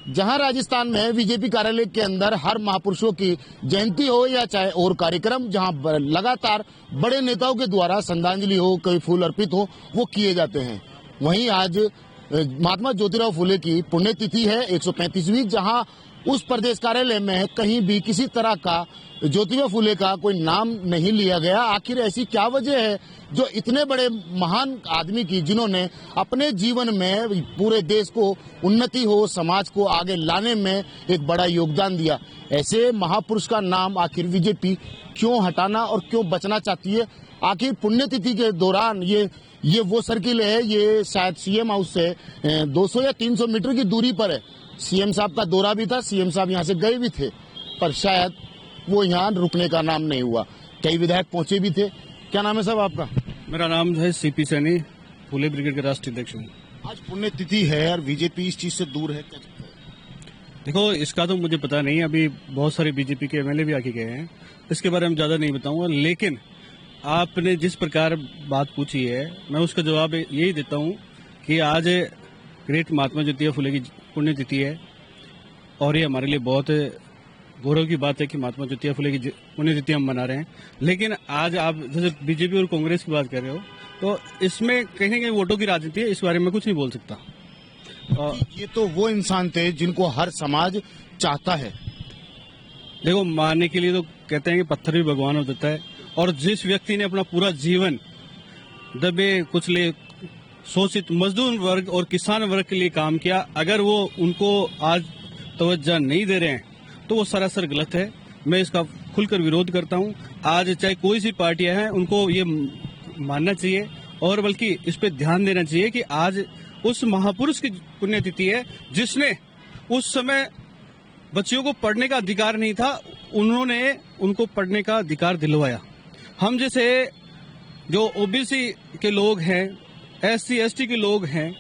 जहां राजस्थान में बीजेपी कार्यालय के अंदर हर महापुरुषों की जयंती हो या चाहे और कार्यक्रम, जहां लगातार बड़े नेताओं के द्वारा श्रद्धांजलि हो, कोई फूल अर्पित हो, वो किए जाते हैं। वहीं आज महात्मा ज्योतिराव फुले की पुण्यतिथि है 135वीं, जहां उस प्रदेश कार्यालय में कहीं भी किसी तरह का ज्योतिबा फुले का कोई नाम नहीं लिया गया। आखिर ऐसी क्या वजह है जो इतने बड़े महान आदमी की, जिन्होंने अपने जीवन में पूरे देश को उन्नति हो, समाज को आगे लाने में एक बड़ा योगदान दिया, ऐसे महापुरुष का नाम आखिर बीजेपी क्यों हटाना और क्यों बचना चाहती है? आखिर पुण्यतिथि के दौरान ये वो सर्किल है, ये शायद सीएम हाउस से 200 या 300 मीटर की दूरी पर है। सीएम साहब का दौरा भी था, सीएम साहब यहाँ से गए भी थे, पर शायद वो यहाँ रुकने का नाम नहीं हुआ। कई विधायक पहुंचे भी थे। क्या नाम है साहब आपका? मेरा नाम है सीपी सैनी, फुले ब्रिगेड के राष्ट्रीय अध्यक्ष हूँ। आज पुण्यतिथि है और बीजेपी इस चीज से दूर है, क्या? देखो, इसका तो मुझे पता नहीं, अभी बहुत सारे बीजेपी के एमएलए भी आके गए हैं, इसके बारे में ज्यादा नहीं बताऊंगा। लेकिन आपने जिस प्रकार बात पूछी है, मैं उसका जवाब यही देता हूँ कि आज ग्रेट महात्मा ज्योतिबा फुले की पुण्यतिथि है और ये हमारे लिए बहुत गौरव की बात है कि महात्मा ज्योतिबा फुले की पुण्यतिथि हम मना रहे हैं। लेकिन आज आप जैसे बीजेपी और कांग्रेस की बात कर रहे हो, तो इसमें कहीं ना कहीं वोटों की राजनीति है, इस बारे में कुछ नहीं बोल सकता। ये तो वो इंसान थे जिनको हर समाज चाहता है। देखो, मारने के लिए तो कहते हैं कि पत्थर भी भगवान हो देता है, और जिस व्यक्ति ने अपना पूरा जीवन दबे कुचले शोषित मजदूर वर्ग और किसान वर्ग के लिए काम किया, अगर वो उनको आज तवज्जो नहीं दे रहे हैं तो वो सरासर गलत है। मैं इसका खुलकर विरोध करता हूं। आज चाहे कोई सी पार्टियां हैं, उनको ये मानना चाहिए और बल्कि इस पे ध्यान देना चाहिए कि आज उस महापुरुष की पुण्यतिथि है जिसने उस समय बच्चियों को पढ़ने का अधिकार नहीं था, उन्होंने उनको पढ़ने का अधिकार दिलवाया। हम जैसे जो ओबीसी के लोग हैं, एससी एसटी के लोग हैं,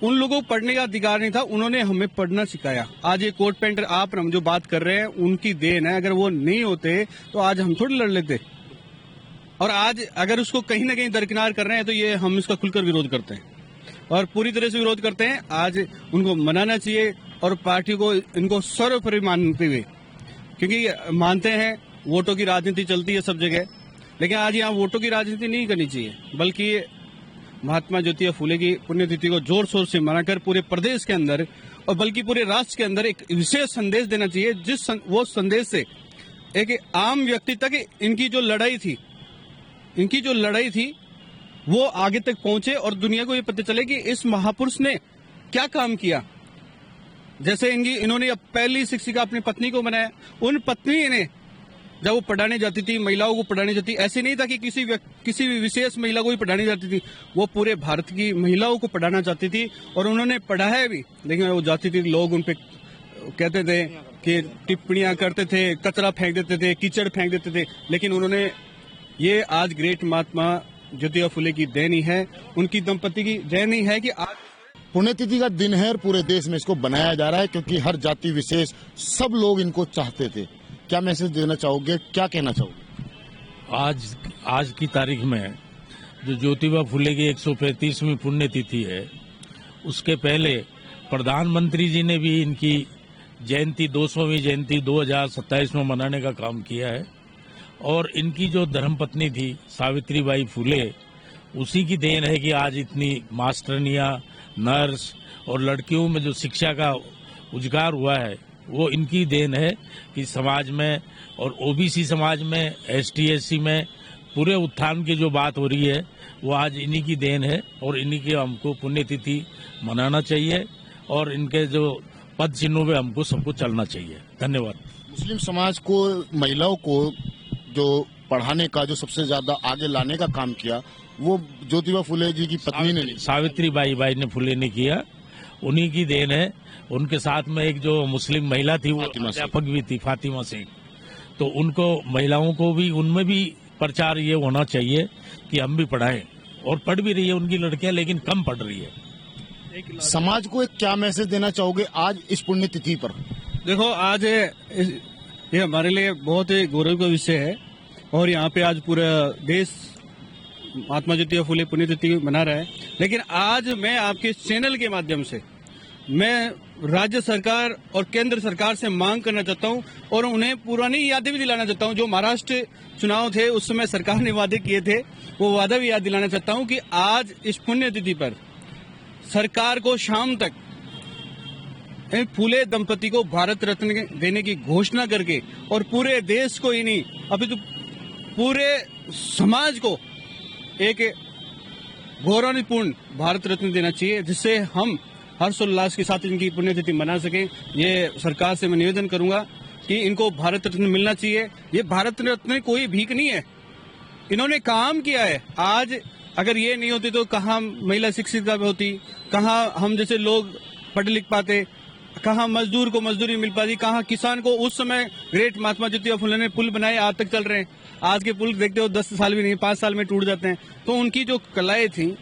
उन लोगों को पढ़ने का अधिकार नहीं था, उन्होंने हमें पढ़ना सिखाया। आज ये कोट पेंटर आप हम जो बात कर रहे हैं, उनकी देन है। अगर वो नहीं होते तो आज हम थोड़ी लड़ लेते। और आज अगर उसको कहीं ना कहीं दरकिनार कर रहे हैं तो ये हम इसका खुलकर विरोध करते हैं और पूरी तरह से विरोध करते हैं। आज उनको मनाना चाहिए और पार्टी को इनको सर्वोपरि मानते हुए, क्योंकि मानते हैं वोटों की राजनीति चलती है सब जगह, लेकिन आज यहाँ वोटों की राजनीति नहीं करनी चाहिए, बल्कि महात्मा ज्योतिबा फुले की पुण्यतिथि को जोर शोर से मनाकर पूरे प्रदेश के अंदर और बल्कि पूरे राष्ट्र के अंदर एक विशेष संदेश देना चाहिए, वो संदेश से एक आम व्यक्ति तक इनकी जो लड़ाई थी वो आगे तक पहुंचे और दुनिया को ये पता चले कि इस महापुरुष ने क्या काम किया। जैसे इन्होंने पहली शिक्षिका अपनी पत्नी को बनाया, उन पत्नी ने जब वो पढ़ाने जाती थी, महिलाओं को पढ़ाने जाती, ऐसे नहीं था कि किसी भी विशेष महिला को ही पढ़ाने जाती थी, वो पूरे भारत की महिलाओं को पढ़ाना चाहती थी और उन्होंने पढ़ाया भी। लेकिन वो जाती थी, लोग उन पे कहते थे कि टिप्पणियां करते थे, कचरा फेंक देते थे, कीचड़ फेंक देते थे, लेकिन उन्होंने ये आज ग्रेट महात्मा ज्योतिबा फुले की देन ही है, उनकी दंपति की देन ही है कि आज पुण्यतिथि का दिन है और पूरे देश में इसको बनाया जा रहा है, क्योंकि हर जाति विशेष सब लोग इनको चाहते थे। क्या मैसेज देना चाहोगे, क्या कहना चाहोगे? आज की तारीख में जो ज्योतिबा फुले की 135वीं पुण्यतिथि है, उसके पहले प्रधानमंत्री जी ने भी इनकी जयंती 200वीं जयंती 2027 में मनाने का काम किया है। और इनकी जो धर्मपत्नी थी सावित्रीबाई फुले, उसी की देन है कि आज इतनी मास्टरनियां, नर्स और लड़कियों में जो शिक्षा का उजागर हुआ है, वो इनकी देन है कि समाज में और ओबीसी समाज में, एसटी एससी में पूरे उत्थान की जो बात हो रही है, वो आज इन्हीं की देन है और इन्हीं की हमको पुण्यतिथि मनाना चाहिए और इनके जो पद चिन्हों पे हमको सबको चलना चाहिए। धन्यवाद। मुस्लिम समाज को, महिलाओं को जो पढ़ाने का, जो सबसे ज्यादा आगे लाने का काम किया, वो ज्योतिबा फुले जी की पत्नी ने, सावित्रीबाई ने फुले ने किया, उन्हीं की देन है। उनके साथ में एक जो मुस्लिम महिला थी, वो अध्यापक भी थी, फातिमा शेख। तो उनको, महिलाओं को भी, उनमें भी प्रचार ये होना चाहिए कि हम भी पढ़ाएं, और पढ़ भी रही है उनकी लड़कियां, लेकिन कम पढ़ रही है। समाज को एक क्या मैसेज देना चाहोगे आज इस पुण्यतिथि पर? देखो, आज ये हमारे लिए बहुत ही गौरव का विषय है और यहाँ पे आज पूरा देश महात्मा ज्योतिबा फुले पुण्यतिथि मना रहा है। लेकिन आज मैं आपके चैनल के माध्यम से मैं राज्य सरकार और केंद्र सरकार से मांग करना चाहता हूं और उन्हें पुरानी यादें भी दिलाना चाहता हूं। जो महाराष्ट्र चुनाव थे उस समय सरकार ने वादे किए थे, वो वादा भी याद दिलाना चाहता हूं कि आज इस पुण्यतिथि पर सरकार को शाम तक फूले दंपति को भारत रत्न देने की घोषणा करके और पूरे देश को ही नहीं अभी तो पूरे समाज को एक गौरवपूर्ण भारत रत्न देना चाहिए, जिससे हम हर्षोल्लास के साथ इनकी पुण्यतिथि मना सकें। ये सरकार से मैं निवेदन करूंगा कि इनको भारत रत्न मिलना चाहिए। ये भारत रत्न कोई भीख नहीं है, इन्होंने काम किया है। आज अगर ये नहीं होती तो कहाँ महिला शिक्षिका होती, कहाँ हम जैसे लोग पढ़ लिख पाते, कहाँ मजदूर को मजदूरी मिल पाती, कहाँ किसान को। उस समय ग्रेट महात्मा ज्योतिबा फुले ने पुल बनाए, आज तक चल रहे हैं। आज के पुल देखते हो 10 साल भी नहीं, 5 साल में टूट जाते हैं। तो उनकी जो कलाएं थी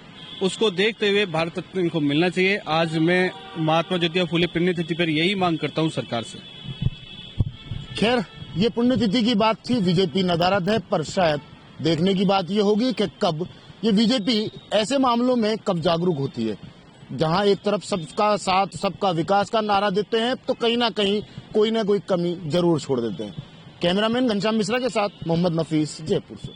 उसको देखते हुए भारत रत्न इनको मिलना चाहिए। आज मैं महात्मा ज्योतिबा फुले पुण्यतिथि पर यही मांग करता हूँ सरकार से। खैर, ये पुण्यतिथि की बात थी, बीजेपी नदारद है, पर शायद देखने की बात ये होगी कि कब ये बीजेपी ऐसे मामलों में कब जागरूक होती है। जहां एक तरफ सबका साथ सबका विकास का नारा देते हैं तो कहीं ना कहीं कोई ना कोई कमी जरूर छोड़ देते हैं। कैमरामैन घनश्याम मिश्रा के साथ मोहम्मद नफीस, जयपुर से।